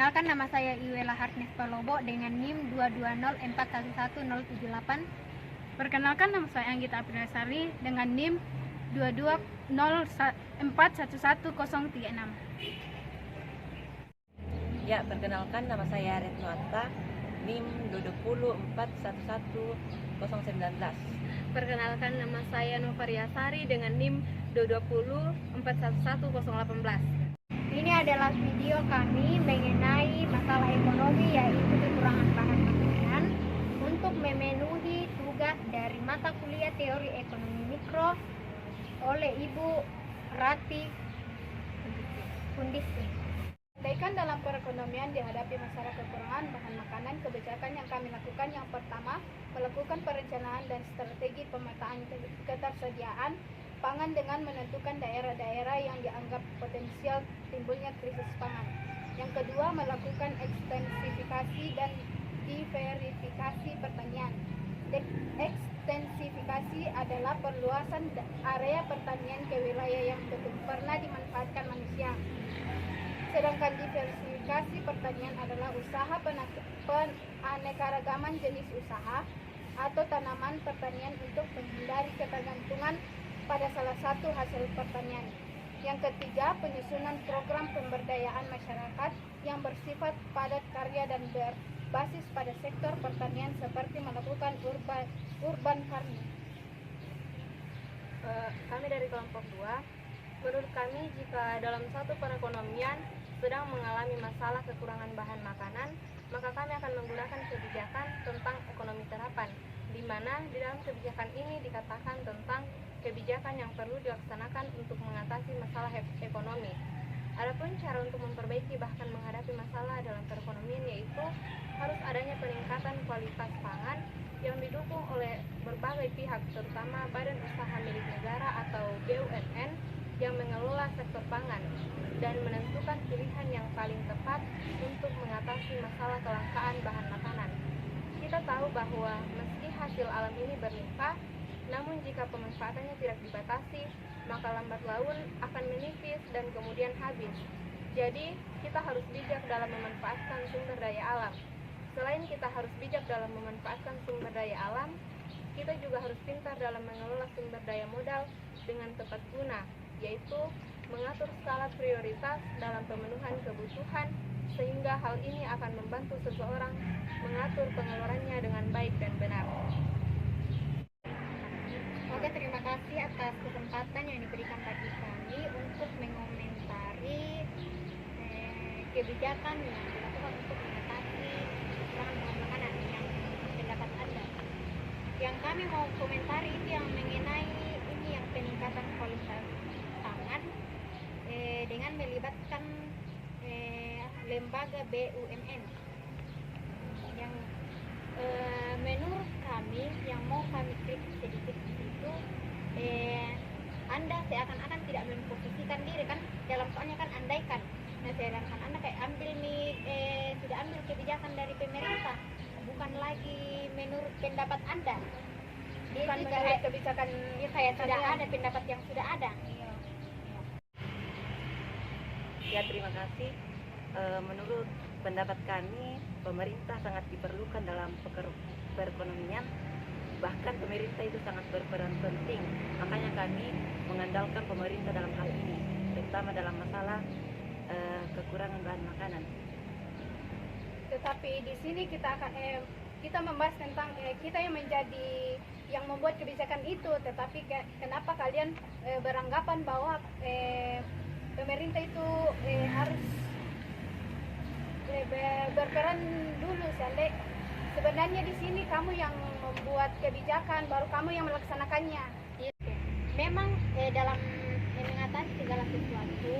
Perkenalkan, nama saya Iwela Hartnes Palobo dengan NIM 220411078. Perkenalkan, nama saya Anggita Aprinasari dengan NIM 220411036. Ya, perkenalkan, nama saya Retnoanta, NIM 204111019. Perkenalkan, nama saya Novariasari dengan NIM 220411018. Ini adalah video kami mengenai masalah ekonomi, yaitu kekurangan bahan makanan untuk memenuhi tugas dari mata kuliah teori ekonomi mikro oleh Ibu Rati Kundisi. Andaikan dalam perekonomian dihadapi masalah kekurangan bahan makanan, kebijakan yang kami lakukan yang pertama, melakukan perencanaan dan strategi pemetaan ketersediaan pangan dengan menentukan daerah-daerah yang dianggap potensial timbulnya krisis pangan. Yang kedua, melakukan ekstensifikasi dan diversifikasi pertanian. Ekstensifikasi adalah perluasan area pertanian ke wilayah yang belum pernah dimanfaatkan manusia. Sedangkan diversifikasi pertanian adalah usaha penganekaragaman jenis usaha atau tanaman pertanian untuk menghindari ketergantungan pada salah satu hasil pertanian. Yang ketiga, penyusunan program pemberdayaan masyarakat yang bersifat padat karya dan berbasis pada sektor pertanian seperti melakukan urban farming. Kami dari kelompok 2, menurut kami jika dalam satu perekonomian sedang mengalami masalah kekurangan bahan makanan, maka kami akan menggunakan kebijakan tentang ekonomi terapan, di mana di dalam kebijakan ini dikatakan tentang kebijakan yang perlu dilaksanakan untuk mengatasi masalah ekonomi. Adapun cara untuk memperbaiki bahkan menghadapi masalah dalam perekonomian yaitu harus adanya peningkatan kualitas pangan yang didukung oleh berbagai pihak, terutama badan usaha milik negara atau BUMN yang mengelola sektor pangan dan menentukan pilihan yang paling tepat untuk mengatasi masalah kelangkaan bahan makanan. Kita tahu bahwa meski hasil alam ini berlimpah, namun jika pemanfaatannya tidak dibatasi, maka lambat laun akan menipis dan kemudian habis. Jadi, kita harus bijak dalam memanfaatkan sumber daya alam. Selain kita harus bijak dalam memanfaatkan sumber daya alam, kita juga harus pintar dalam mengelola sumber daya modal dengan tepat guna, yaitu mengatur skala prioritas dalam pemenuhan kebutuhan, sehingga hal ini akan membantu seseorang mengatur pengeluarannya dengan baik dan benar. Oke, terima kasih atas kesempatan yang diberikan bagi kami untuk mengomentari kebijakan yang dilakukan untuk mengatasi kekurangan bahan makanan yang pendapat Anda. Yang kami mau komentari itu yang mengenai ini yang peningkatan kualitas pangan dengan melibatkan lembaga BUMN yang menurut kami yang mau kami kritik sedikit itu Anda seakan-akan tidak memposisikan diri kan dalam soalnya kan andaikan, nah sedangkan Anda kayak sudah ambil kebijakan dari pemerintah, bukan lagi menurut pendapat Anda, Bukan jadi menurut kebijakan kayak sudah ada pendapat yang sudah ada. Ya, terima kasih. Menurut pendapat kami, pemerintah sangat diperlukan dalam perekonomian. Bahkan pemerintah itu sangat berperan penting. Makanya kami mengandalkan pemerintah dalam hal ini, terutama dalam masalah kekurangan bahan makanan. Tetapi di sini kita membahas tentang kita yang membuat kebijakan itu. Tetapi kenapa kalian beranggapan bahwa pemerintah itu harus berperan dulu? Sebenarnya di sini kamu yang membuat kebijakan, baru kamu yang melaksanakannya. Memang dalam mengatasi segala sesuatu,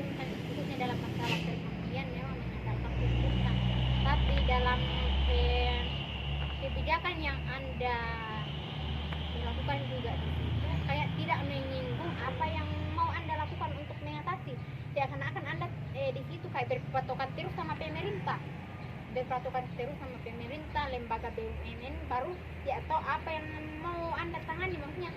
khususnya dalam masalah perekonomian, memang mengandalkan pemerintah. Tapi dalam kebijakan yang Anda lakukan juga di situ, kayak tidak menyinggung apa yang mau Anda lakukan untuk mengatasi. Seakan-akan Anda di situ kayak berpatokan terus sama pemerintah, lembaga BUMN baru ya, atau apa yang mau Anda tangani, maksudnya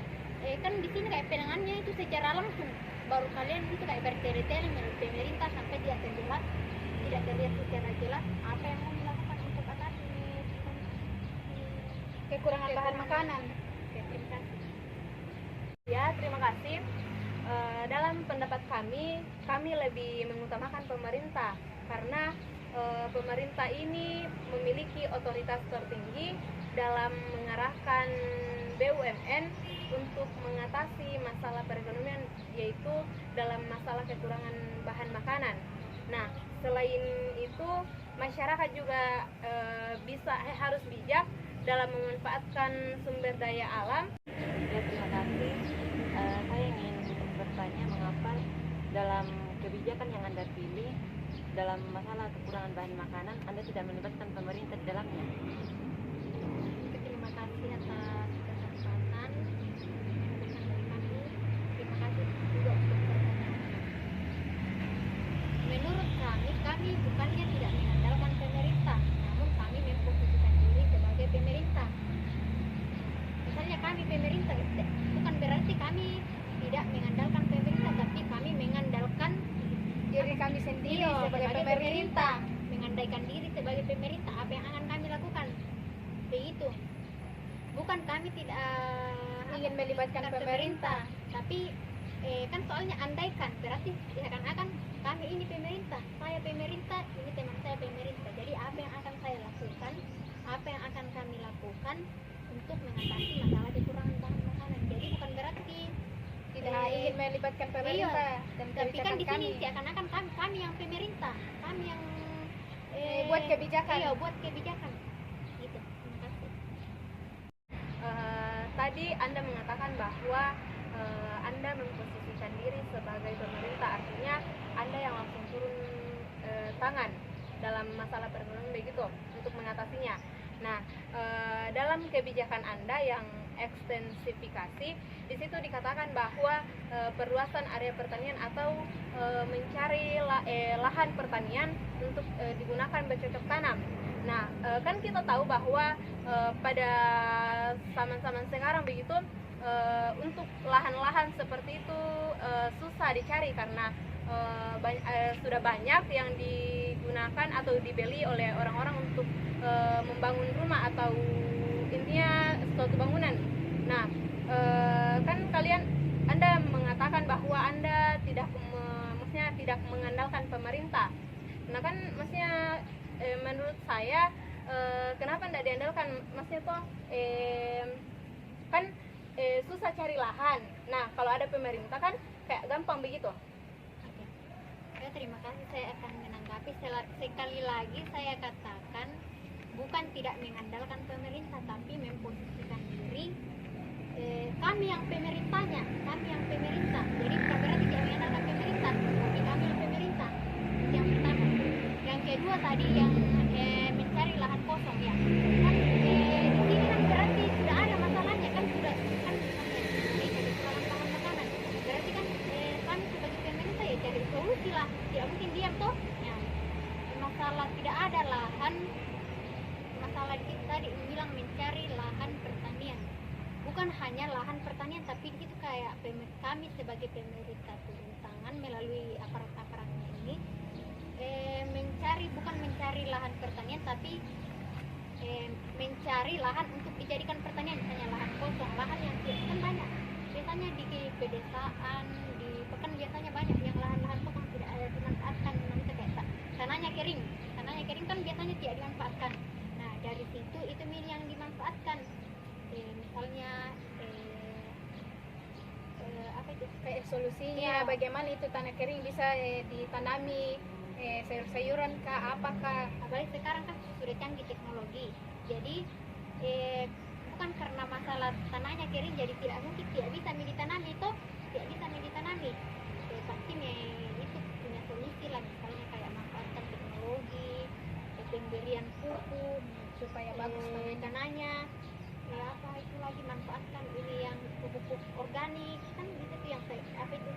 kan di sini kayak penanganannya itu secara langsung, baru kalian itu kayak bertele-tele menurut pemerintah sampai dia terjerat tidak terlihat secara jelas apa yang mau dilakukan untuk atasi Kekurangan bahan makanan. Oke, terima kasih. Ya, terima kasih. Dalam pendapat kami lebih mengutamakan pemerintah karena pemerintah ini memiliki otoritas tertinggi dalam mengarahkan BUMN untuk mengatasi masalah perekonomian, yaitu dalam masalah kekurangan bahan makanan. Nah, selain itu masyarakat juga harus bijak dalam memanfaatkan sumber daya alam. Ya, terima kasih. Saya ingin bertanya mengapa dalam kebijakan yang Anda pilih dalam masalah kekurangan bahan makanan Anda tidak melibatkan pemerintah di dalamnya? Terima kasih atas kesempatan dari kami. Terima kasih juga untuk pertanyaan. Menurut kami bukannya tidak mengandalkan pemerintah, namun kami memposisikan diri sebagai pemerintah. Misalnya kami pemerintah, bukan berarti kami tidak mengandalkan pemerintah, tapi kami mengandalkan Diri kami sendiri Iya, sebagai pemerintah. mengandaikan diri sebagai pemerintah, apa yang akan kami lakukan, begitu. Bukan kami tidak Ingin melibatkan pemerintah. tapi kan soalnya andaikan berarti akan kami ini pemerintah, saya pemerintah, ini teman saya pemerintah. Jadi apa yang akan saya lakukan, apa yang akan kami lakukan untuk mengatasi masalah kekurangan bahan makanan. Jadi bukan berarti Tidak ingin melibatkan pemerintah dan tapi kan kebijakan di kami. sini seakan-akan kami yang pemerintah, kami yang Buat kebijakan. Iya, buat kebijakan. Gitu. Terima kasih. Tadi Anda mengatakan bahwa Anda memposisikan diri sebagai pemerintah, artinya Anda yang langsung turun tangan dalam masalah perekonomian begitu untuk mengatasinya. Nah, dalam kebijakan Anda yang ekstensifikasi, di situ dikatakan bahwa perluasan area pertanian atau mencari lahan pertanian untuk digunakan bercocok tanam. Nah, kan kita tahu bahwa pada zaman-zaman sekarang begitu untuk lahan-lahan seperti itu susah dicari karena sudah banyak yang digunakan atau dibeli oleh orang-orang untuk membangun rumah atau intinya suatu bangunan. Nah, kan Anda mengatakan bahwa Anda maksudnya tidak mengandalkan pemerintah. Nah, kan maksudnya menurut saya kenapa tidak diandalkan? Maksudnya toh kan susah cari lahan. Nah, kalau ada pemerintah kan kayak gampang begitu. Oke. Ya, terima kasih. Saya akan menanggapi sekali lagi saya katakan bukan tidak mengandalkan pemerintah, tapi memposisikan diri kami yang pemerintahnya, kami yang pemerintah. Jadi bukan berarti tidak mengandalkan pemerintah, tapi kami yang pemerintah. Itu yang pertama. Yang kedua tadi yang mencari lahan kosong ya. Kan di sini kan berarti sudah ada masalahnya kan sudah kan kekurangan bahan makanan. Berarti kan kami sebagai pemerintah ya cari solusi lah. Tidak mungkin diam toh. Ya, masalah tidak ada lahan. Masalah kita tadi bilang mencari lahan pertanian, bukan hanya lahan pertanian, tapi itu kayak kami sebagai pemerintah turun tangan melalui aparat-aparatnya ini bukan mencari lahan pertanian, tapi mencari lahan untuk dijadikan pertanian, misalnya lahan kosong, lahan yang kan banyak biasanya di pedesaan, di pekan biasanya banyak yang lahan-lahan kosong tidak ada dimanfaatkan, namanya kayak tanahnya kering kan biasanya tidak dimanfaatkan. Nah, dari situ itu yang dimanfaatkan, misalnya apa itu Kayak solusinya Iya. bagaimana itu tanah kering bisa ditanami sayur-sayuran kah, apakah. apalagi sekarang kan sudah canggih teknologi. Jadi bukan karena masalah tanahnya kering jadi tidak mungkin tidak bisa ditanami pasti itu punya solusi lah, misalnya kayak manfaatkan teknologi, pemberian pupuk supaya bagus tanahnya, apa itu lagi manfaatkan ini yang pupuk organik kan gitu tuh yang apa itu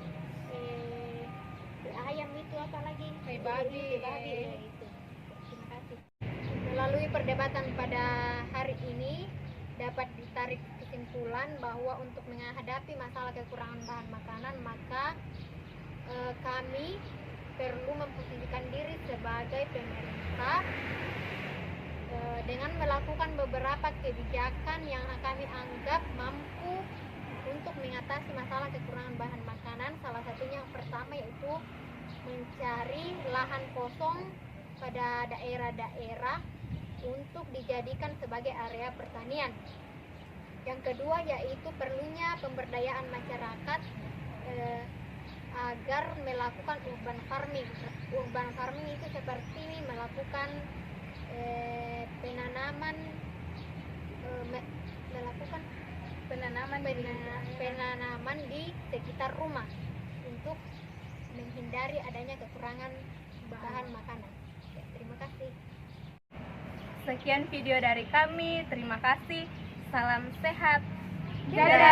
ayam itu apa lagi babi, itu. Terima kasih. Melalui perdebatan pada hari ini dapat ditarik kesimpulan bahwa untuk menghadapi masalah kekurangan bahan makanan, maka kami perlu memposisikan diri sebagai pemerintah dengan melakukan beberapa kebijakan yang kami anggap mampu untuk mengatasi masalah kekurangan bahan makanan. Salah satunya yang pertama yaitu mencari lahan kosong pada daerah-daerah untuk dijadikan sebagai area pertanian. Yang kedua yaitu perlunya pemberdayaan masyarakat agar melakukan urban farming. Urban farming itu seperti melakukan penanaman di sekitar rumah untuk menghindari adanya kekurangan bahan makanan. Ya, terima kasih. Sekian video dari kami. Terima kasih. Salam sehat. Dadah.